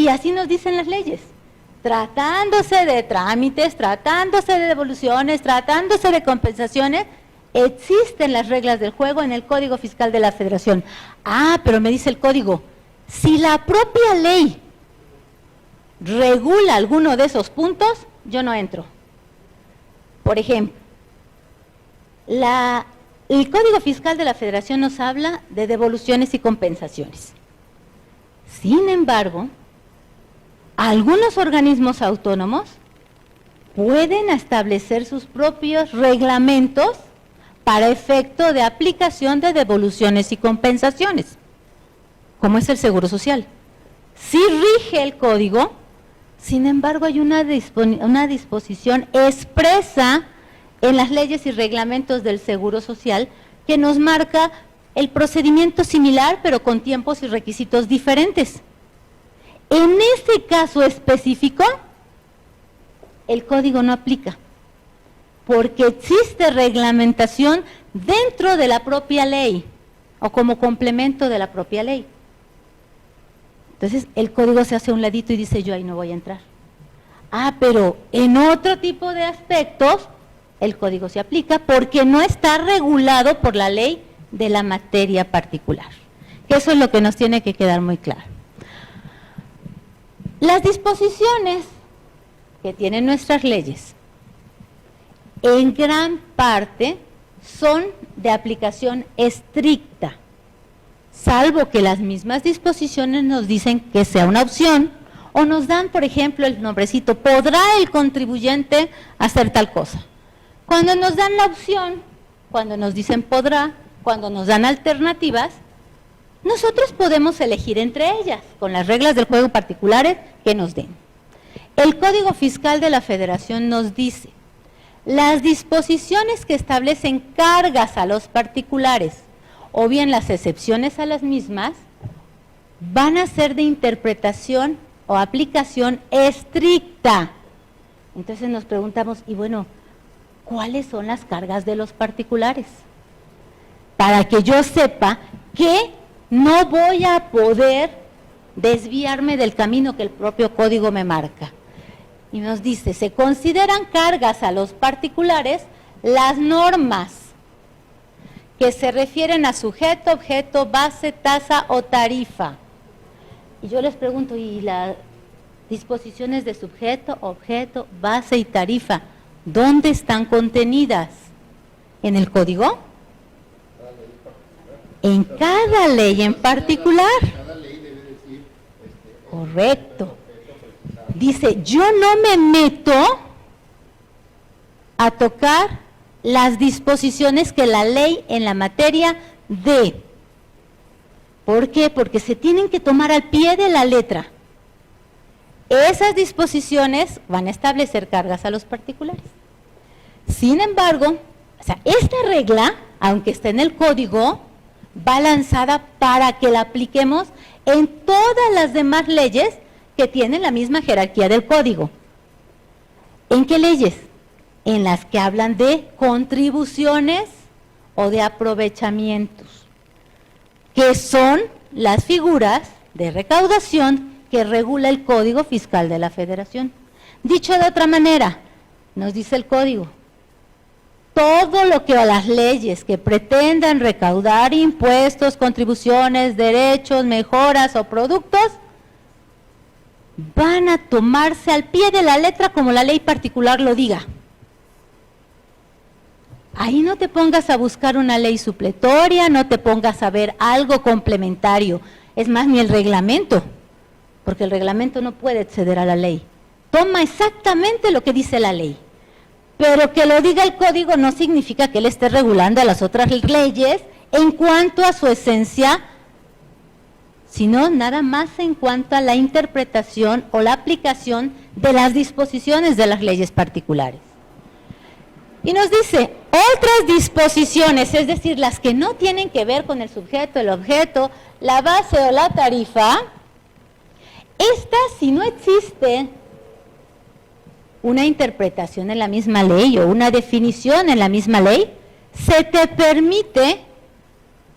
Y así nos dicen las leyes. Tratándose de trámites, tratándose de devoluciones, tratándose de compensaciones, existen las reglas del juego en el Código Fiscal de la Federación. Ah, pero me dice el código, si la propia ley regula alguno de esos puntos, yo no entro. Por ejemplo, el Código Fiscal de la Federación nos habla de devoluciones y compensaciones. Sin embargo, algunos organismos autónomos pueden establecer sus propios reglamentos para efecto de aplicación de devoluciones y compensaciones, como es el Seguro Social. Sí rige el código, sin embargo hay una disposición expresa en las leyes y reglamentos del Seguro Social que nos marca el procedimiento similar, pero con tiempos y requisitos diferentes. En ese caso específico, el código no aplica, porque existe reglamentación dentro de la propia ley, o como complemento de la propia ley. Entonces, el código se hace a un ladito y dice, yo ahí no voy a entrar. Ah, pero en otro tipo de aspectos, el código se aplica porque no está regulado por la ley de la materia particular. Eso es lo que nos tiene que quedar muy claro. Las disposiciones que tienen nuestras leyes, en gran parte, son de aplicación estricta, salvo que las mismas disposiciones nos dicen que sea una opción, o nos dan, por ejemplo, el nombrecito, podrá el contribuyente hacer tal cosa. Cuando nos dan la opción, cuando nos dicen podrá, cuando nos dan alternativas, nosotros podemos elegir entre ellas, con las reglas del juego particulares que nos den. El Código Fiscal de la Federación nos dice, las disposiciones que establecen cargas a los particulares, o bien las excepciones a las mismas, van a ser de interpretación o aplicación estricta. Entonces nos preguntamos, y bueno, ¿cuáles son las cargas de los particulares? Para que yo sepa que no voy a poder desviarme del camino que el propio código me marca. Y nos dice, se consideran cargas a los particulares las normas que se refieren a sujeto, objeto, base, tasa o tarifa. Y yo les pregunto, ¿y las disposiciones de sujeto, objeto, base y tarifa, dónde están contenidas? ¿En el código? En cada ley en particular. Correcto. Dice, yo no me meto a tocar las disposiciones que la ley en la materia dé. ¿Por qué? Porque se tienen que tomar al pie de la letra. Esas disposiciones van a establecer cargas a los particulares. Sin embargo, o sea, esta regla, aunque está en el código, va lanzada para que la apliquemos en todas las demás leyes que tienen la misma jerarquía del código. ¿En qué leyes? En las que hablan de contribuciones o de aprovechamientos, que son las figuras de recaudación que regula el Código Fiscal de la Federación. Dicho de otra manera, nos dice el código, todo lo que a las leyes que pretendan recaudar impuestos, contribuciones, derechos, mejoras o productos, van a tomarse al pie de la letra como la ley particular lo diga. Ahí no te pongas a buscar una ley supletoria, no te pongas a ver algo complementario, es más, ni el reglamento, porque el reglamento no puede exceder a la ley. Toma exactamente lo que dice la ley, pero que lo diga el código no significa que él esté regulando a las otras leyes en cuanto a su esencia, sino nada más en cuanto a la interpretación o la aplicación de las disposiciones de las leyes particulares. Y nos dice, otras disposiciones, es decir, las que no tienen que ver con el sujeto, el objeto, la base o la tarifa, estas, si no existe una interpretación en la misma ley o una definición en la misma ley, se te permite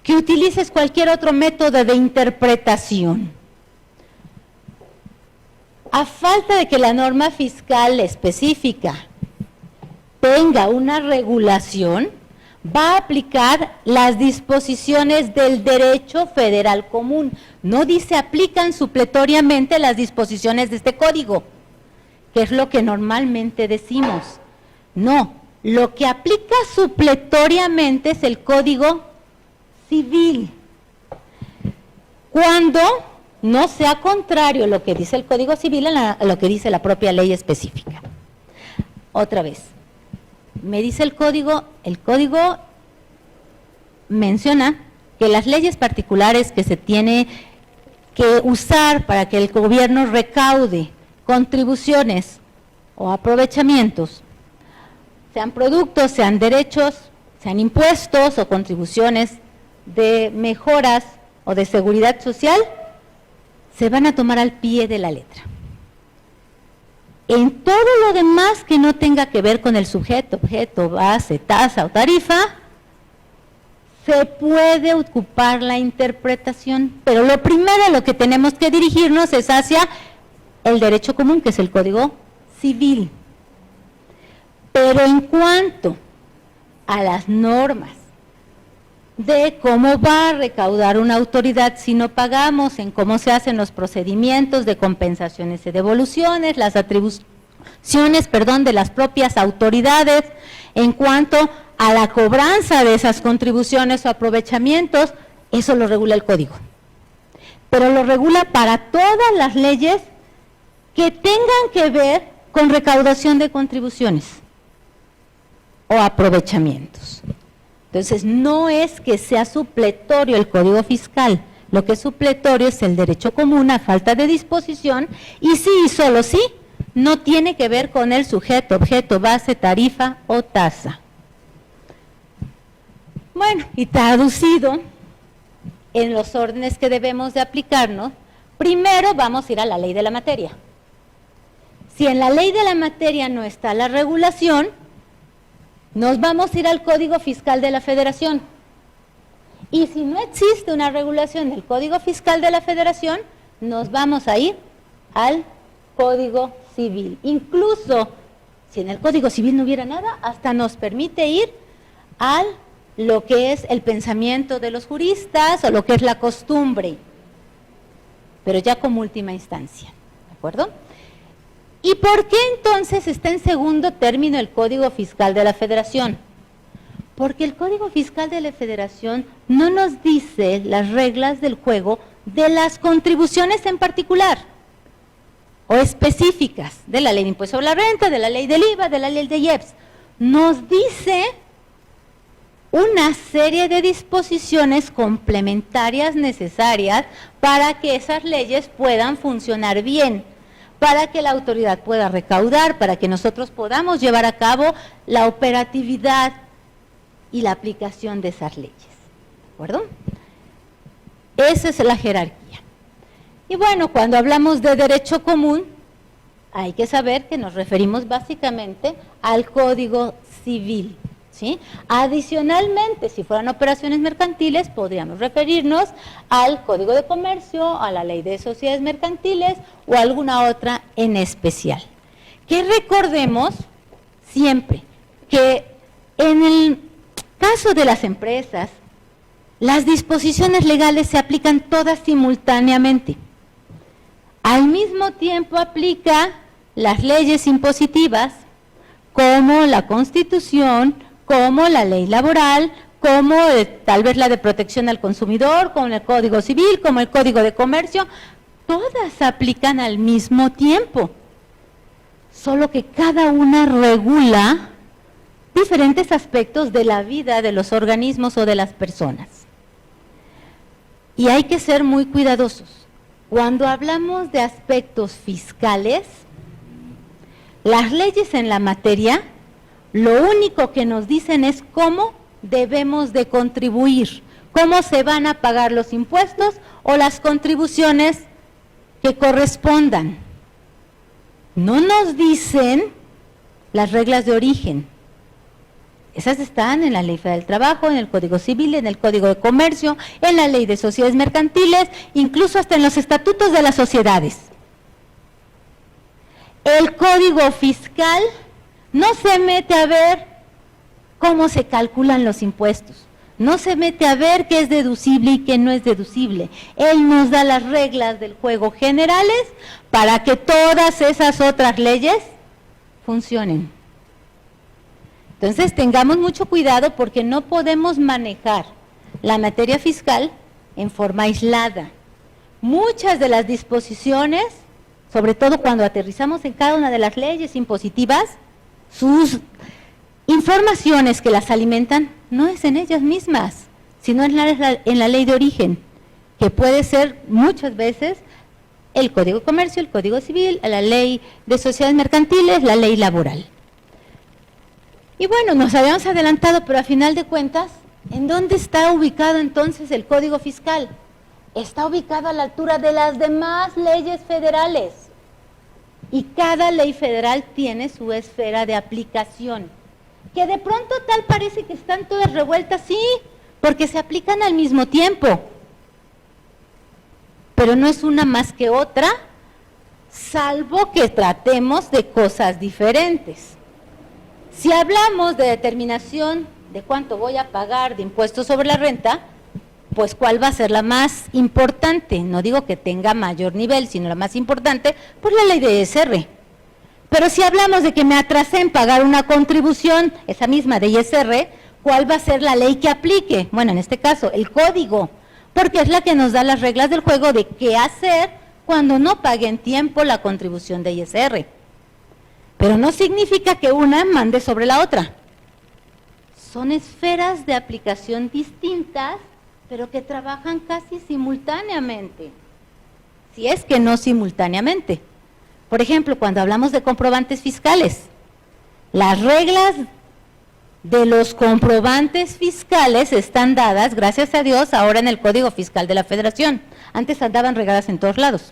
que utilices cualquier otro método de interpretación. a falta de que la norma fiscal específica tenga una regulación, va a aplicar las disposiciones del derecho federal común. No dice aplican supletoriamente las disposiciones de este código, que es lo que normalmente decimos. No, lo que aplica supletoriamente es el Código Civil. Cuando no sea contrario lo que dice el Código Civil a lo que dice la propia ley específica. Otra vez, me dice el código menciona que las leyes particulares que se tiene que usar para que el gobierno recaude contribuciones o aprovechamientos, sean productos, sean derechos, sean impuestos o contribuciones de mejoras o de seguridad social, se van a tomar al pie de la letra. En todo lo demás que no tenga que ver con el sujeto, objeto, base, tasa o tarifa, se puede ocupar la interpretación, pero lo primero a lo que tenemos que dirigirnos es hacia el derecho común, que es el Código Civil. Pero en cuanto a las normas de cómo va a recaudar una autoridad si no pagamos, en cómo se hacen los procedimientos de compensaciones y devoluciones, las atribuciones, de las propias autoridades, en cuanto a la cobranza de esas contribuciones o aprovechamientos, eso lo regula el código. Pero lo regula para todas las leyes que tengan que ver con recaudación de contribuciones o aprovechamientos. Entonces, no es que sea supletorio el Código Fiscal, lo que es supletorio es el derecho común a falta de disposición, y sí y solo sí, no tiene que ver con el sujeto, objeto, base, tarifa o tasa. Bueno, y traducido en los órdenes que debemos de aplicarnos, primero vamos a ir a la ley de la materia. Si en la ley de la materia no está la regulación, nos vamos a ir al Código Fiscal de la Federación. Y si no existe una regulación del Código Fiscal de la Federación, nos vamos a ir al Código Civil. Incluso, si en el Código Civil no hubiera nada, hasta nos permite ir a lo que es el pensamiento de los juristas o lo que es la costumbre, pero ya como última instancia, ¿de acuerdo? ¿Y por qué entonces está en segundo término el Código Fiscal de la Federación? Porque el Código Fiscal de la Federación no nos dice las reglas del juego de las contribuciones en particular o específicas de la ley de impuesto sobre la renta, de la ley del IVA, de la ley de IEPS. Nos dice una serie de disposiciones complementarias necesarias para que esas leyes puedan funcionar bien, para que la autoridad pueda recaudar, para que nosotros podamos llevar a cabo la operatividad y la aplicación de esas leyes. ¿De acuerdo? Esa es la jerarquía. Y bueno, cuando hablamos de derecho común, hay que saber que nos referimos básicamente al Código Civil, ¿sí? Adicionalmente, si fueran operaciones mercantiles, podríamos referirnos al Código de Comercio, a la Ley de Sociedades Mercantiles o alguna otra en especial. Que recordemos siempre que en el caso de las empresas, las disposiciones legales se aplican todas simultáneamente. Al mismo tiempo aplica las leyes impositivas, como la Constitución, como la ley laboral, como tal vez la de protección al consumidor, como el Código Civil, como el Código de Comercio, todas aplican al mismo tiempo, solo que cada una regula diferentes aspectos de la vida de los organismos o de las personas. Y hay que ser muy cuidadosos. Cuando hablamos de aspectos fiscales, las leyes en la materia, lo único que nos dicen es cómo debemos de contribuir, cómo se van a pagar los impuestos o las contribuciones que correspondan. No nos dicen las reglas de origen. Esas están en la Ley Federal del Trabajo, en el Código Civil, en el Código de Comercio, en la Ley de Sociedades Mercantiles, incluso hasta en los estatutos de las sociedades. El Código Fiscal no se mete a ver cómo se calculan los impuestos, no se mete a ver qué es deducible y qué no es deducible. Él nos da las reglas del juego generales para que todas esas otras leyes funcionen. Entonces tengamos mucho cuidado porque no podemos manejar la materia fiscal en forma aislada. Muchas de las disposiciones, sobre todo cuando aterrizamos en cada una de las leyes impositivas, sus informaciones que las alimentan no es en ellas mismas, sino en la ley de origen, que puede ser muchas veces el Código de Comercio, el Código Civil, la ley de sociedades mercantiles, la ley laboral. Y bueno, nos habíamos adelantado, pero a final de cuentas, ¿en dónde está ubicado entonces el Código Fiscal? Está ubicado a la altura de las demás leyes federales. Y cada ley federal tiene su esfera de aplicación. Que de pronto tal parece que están todas revueltas, sí, porque se aplican al mismo tiempo. Pero no es una más que otra, salvo que tratemos de cosas diferentes. Si hablamos de determinación de cuánto voy a pagar de impuestos sobre la renta, pues ¿cuál va a ser la más importante? No digo que tenga mayor nivel, sino la más importante, pues la ley de ISR. Pero si hablamos de que me atrasé en pagar una contribución, esa misma de ISR, ¿cuál va a ser la ley que aplique? Bueno, en este caso, el código, porque es la que nos da las reglas del juego de qué hacer cuando no pague en tiempo la contribución de ISR. Pero no significa que una mande sobre la otra. Son esferas de aplicación distintas, pero que trabajan casi simultáneamente, si es que no simultáneamente. Por ejemplo, cuando hablamos de comprobantes fiscales, las reglas de los comprobantes fiscales están dadas, gracias a Dios, ahora en el Código Fiscal de la Federación. Antes andaban regadas en todos lados.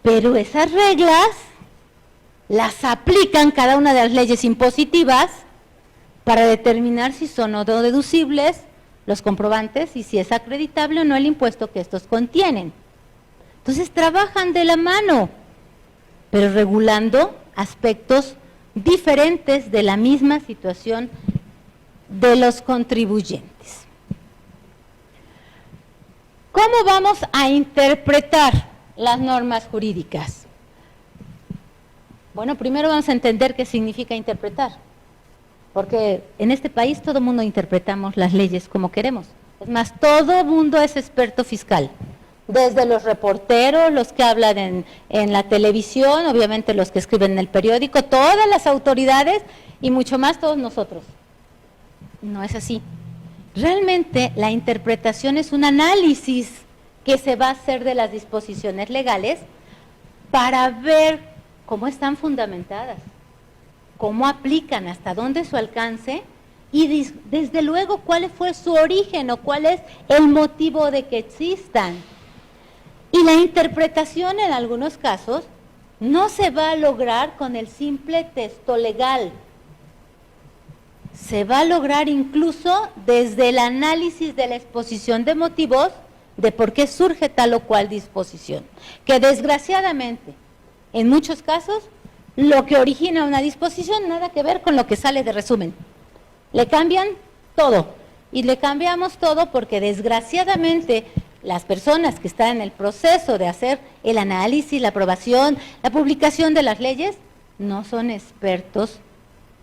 Pero esas reglas las aplican cada una de las leyes impositivas para determinar si son o no deducibles los comprobantes y si es acreditable o no el impuesto que estos contienen. Entonces trabajan de la mano, pero regulando aspectos diferentes de la misma situación de los contribuyentes. ¿Cómo vamos a interpretar las normas jurídicas? Bueno, primero vamos a entender qué significa interpretar, porque en este país todo el mundo interpretamos las leyes como queremos. Es más, todo el mundo es experto fiscal, desde los reporteros, los que hablan en la televisión, obviamente los que escriben en el periódico, todas las autoridades y mucho más todos nosotros. No es así. Realmente la interpretación es un análisis que se va a hacer de las disposiciones legales para ver cómo están fundamentadas, cómo aplican, hasta dónde es su alcance y desde luego cuál fue su origen o cuál es el motivo de que existan. Y la interpretación en algunos casos no se va a lograr con el simple texto legal. Se va a lograr incluso desde el análisis de la exposición de motivos de por qué surge tal o cual disposición. Que desgraciadamente, en muchos casos, lo que origina una disposición nada que ver con lo que sale de resumen. Le cambian todo. Y le cambiamos todo porque desgraciadamente las personas que están en el proceso de hacer el análisis, la aprobación, la publicación de las leyes, no son expertos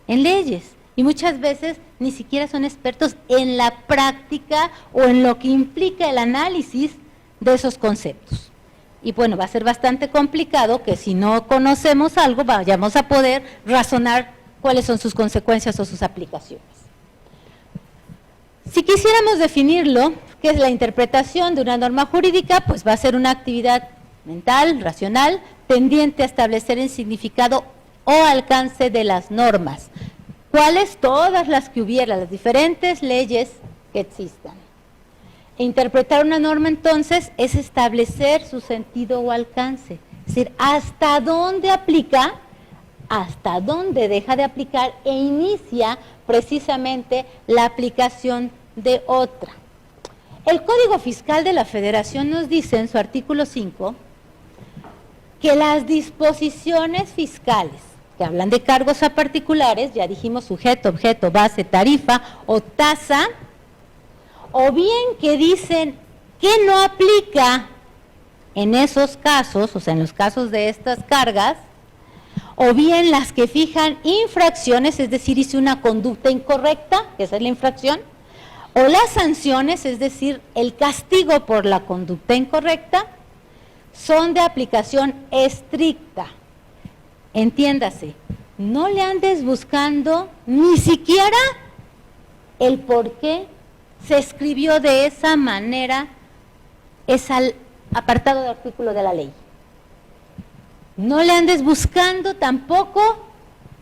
en leyes. Y muchas veces ni siquiera son expertos en la práctica o en lo que implica el análisis de esos conceptos. Y bueno, va a ser bastante complicado que si no conocemos algo vayamos a poder razonar cuáles son sus consecuencias o sus aplicaciones. Si quisiéramos definirlo, ¿qué es la interpretación de una norma jurídica? Pues va a ser una actividad mental, racional, tendiente a establecer el significado o alcance de las normas. ¿Cuáles? Todas las que hubiera, las diferentes leyes que existan. Interpretar una norma entonces es establecer su sentido o alcance, es decir, hasta dónde aplica, hasta dónde deja de aplicar e inicia precisamente la aplicación de otra. El Código Fiscal de la Federación nos dice en su artículo 5 que las disposiciones fiscales que hablan de cargos a particulares, ya dijimos sujeto, objeto, base, tarifa o tasa, o bien que dicen que no aplica en esos casos, o sea, en los casos de estas cargas, o bien las que fijan infracciones, es decir, hice una conducta incorrecta, que esa es la infracción, o las sanciones, es decir, el castigo por la conducta incorrecta, son de aplicación estricta. Entiéndase, no le andes buscando ni siquiera el por qué se escribió de esa manera ese apartado de artículo de la ley. No le andes buscando tampoco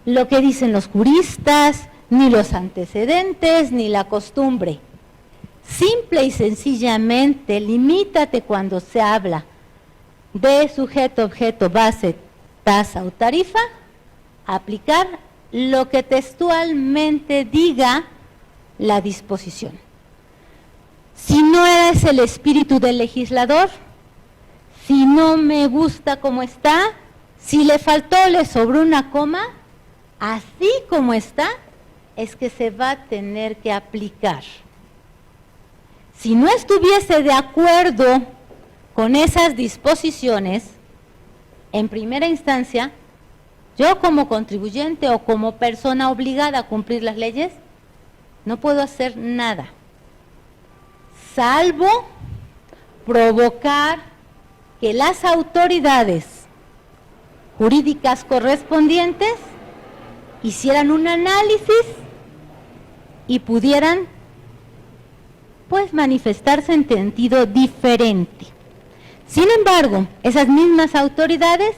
lo que dicen los juristas, ni los antecedentes, ni la costumbre. Simple y sencillamente, limítate cuando se habla de sujeto, objeto, base, tasa o tarifa, a aplicar lo que textualmente diga la disposición. Si no es el espíritu del legislador, si no me gusta como está, si le faltó o le sobró una coma, así como está, es que se va a tener que aplicar. Si no estuviese de acuerdo con esas disposiciones, en primera instancia, yo como contribuyente o como persona obligada a cumplir las leyes, no puedo hacer nada, salvo provocar que las autoridades jurídicas correspondientes hicieran un análisis y pudieran, pues, manifestarse en sentido diferente. Sin embargo, esas mismas autoridades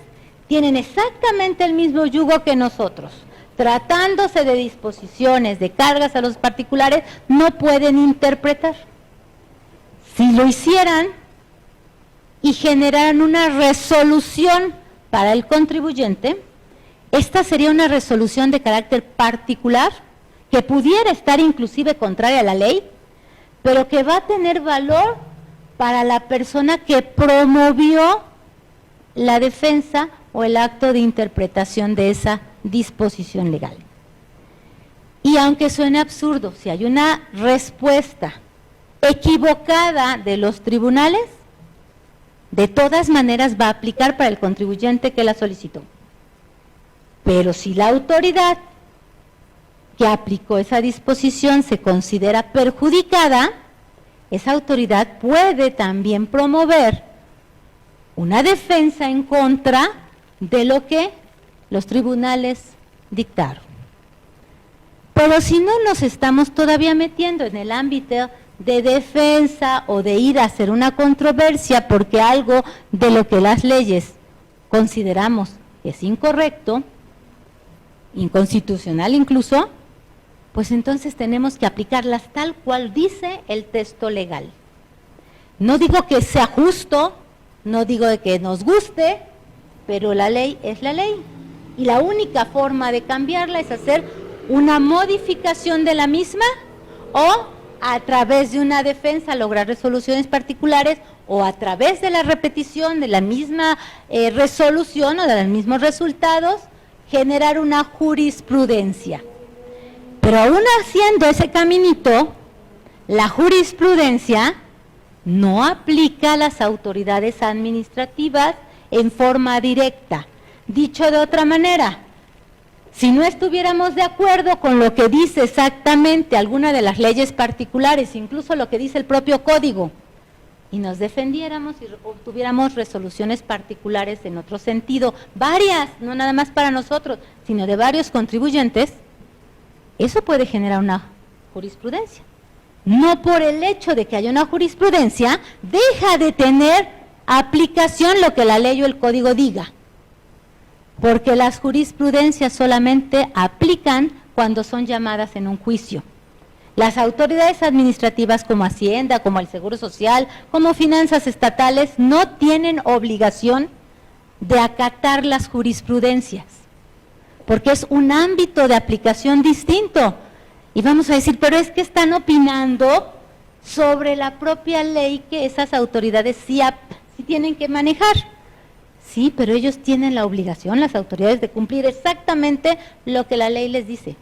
tienen exactamente el mismo yugo que nosotros. Tratándose de disposiciones de cargas a los particulares, no pueden interpretar. Si lo hicieran y generaran una resolución para el contribuyente, esta sería una resolución de carácter particular que pudiera estar inclusive contraria a la ley, pero que va a tener valor para la persona que promovió la defensa o el acto de interpretación de esa disposición legal. Y aunque suene absurdo, si hay una respuesta equivocada de los tribunales, de todas maneras va a aplicar para el contribuyente que la solicitó. Pero si la autoridad que aplicó esa disposición se considera perjudicada, esa autoridad puede también promover una defensa en contra de lo que los tribunales dictaron. Pero si no nos estamos todavía metiendo en el ámbito de defensa o de ir a hacer una controversia porque algo de lo que las leyes consideramos que es incorrecto, inconstitucional incluso, pues entonces tenemos que aplicarlas tal cual dice el texto legal. No digo que sea justo, no digo de que nos guste, pero la ley es la ley. Y la única forma de cambiarla es hacer una modificación de la misma o a través de una defensa lograr resoluciones particulares o a través de la repetición de la misma resolución o de los mismos resultados generar una jurisprudencia. Pero aún haciendo ese caminito, la jurisprudencia no aplica a las autoridades administrativas en forma directa. Dicho de otra manera, si no estuviéramos de acuerdo con lo que dice exactamente alguna de las leyes particulares, incluso lo que dice el propio código, y nos defendiéramos y obtuviéramos resoluciones particulares en otro sentido, varias, no nada más para nosotros, sino de varios contribuyentes, eso puede generar una jurisprudencia. No por el hecho de que haya una jurisprudencia, deja de tener aplicación lo que la ley o el código diga. Porque las jurisprudencias solamente aplican cuando son llamadas en un juicio. Las autoridades administrativas como Hacienda, como el Seguro Social, como finanzas estatales, no tienen obligación de acatar las jurisprudencias, porque es un ámbito de aplicación distinto. Y vamos a decir, pero es que están opinando sobre la propia ley que esas autoridades sí tienen que manejar. Sí, pero ellos tienen la obligación, las autoridades, de cumplir exactamente lo que la ley les dice.